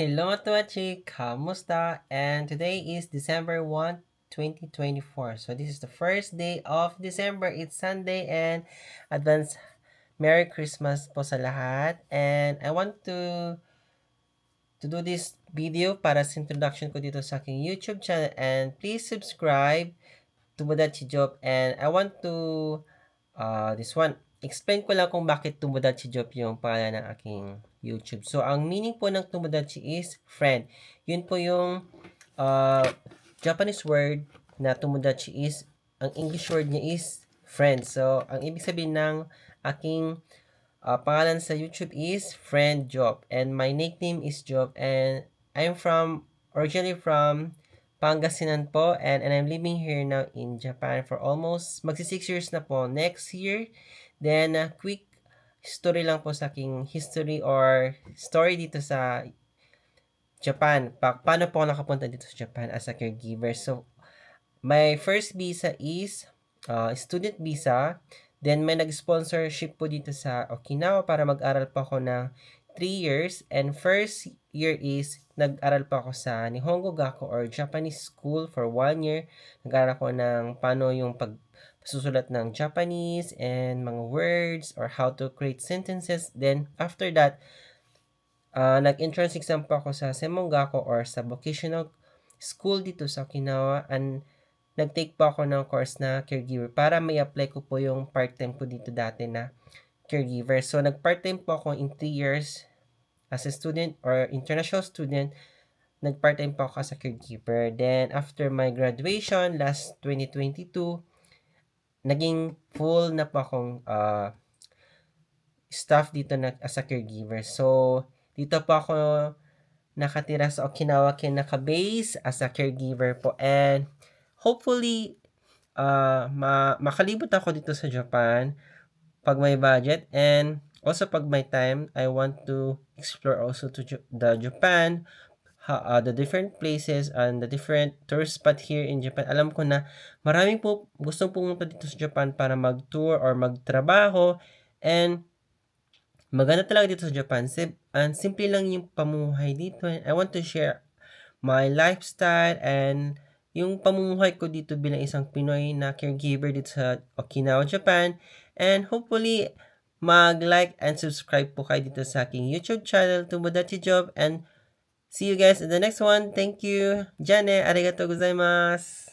Hello Tuachi, kamusta? And today is December 1, 2024. So this is the first day of December. It's Sunday and advance Merry Christmas po sa lahat. And I want to do this video para sa introduction ko dito sa aking YouTube channel. And please subscribe to Mudachi Job. And I want to this one, explain ko lang kung bakit Tomodachi Job yung pangalan ng aking YouTube. So, ang meaning po ng Tomodachi is friend. Yun po yung uh, Japanese word na Tomodachi is, ang English word niya is friend. So, ang ibig sabihin ng aking pangalan sa YouTube is Friend Job. And my nickname is Job. And I'm originally from Pangasinan po. And I'm living here now in Japan for almost, magsi 6 years na po next year. Then, quick story lang po sa aking history or story dito sa Japan. Paano po ako nakapunta dito sa Japan as a caregiver? So, my first visa is student visa. Then may nag-sponsorship po dito sa Okinawa para mag-aral po ako ng 3 years. And first year is nag-aral po ako sa Nihongo Gakko or Japanese school for 1 year. Nag-aral ako ng paano yung pagsusulat ng Japanese and mga words or how to create sentences. Then after that, nag-entrance exam po ako sa Semongako or sa vocational school dito sa Okinawa and nag-take po ako ng course na caregiver para may apply ko po yung part-time ko dito dati na caregiver. So, nag-part-time po ako in 3 years as a student or international student. Nag-part-time po ako as a caregiver. Then, after my graduation, last 2022, naging full na po akong staff dito na as a caregiver. So, dito po ako nakatira sa Okinawa Kinaka-base as a caregiver po. And hopefully, makalibot ako dito sa Japan pag may budget. And also pag may time, I want to explore also to the Japan, the different places and the different tourist spot here in Japan. Alam ko na maraming po gustong pumunta dito sa Japan para mag-tour or magtrabaho. And maganda talaga dito sa Japan. And simple lang yung pamumuhay dito. I want to share my lifestyle and yung pamumuhay ko dito bilang isang Pinoy na caregiver dito sa Okinawa, Japan. And hopefully, mag-like and subscribe po kayo dito sa aking YouTube channel, Tomodachi Job. And see you guys in the next one. Thank you. Jane, arigatou gozaimasu.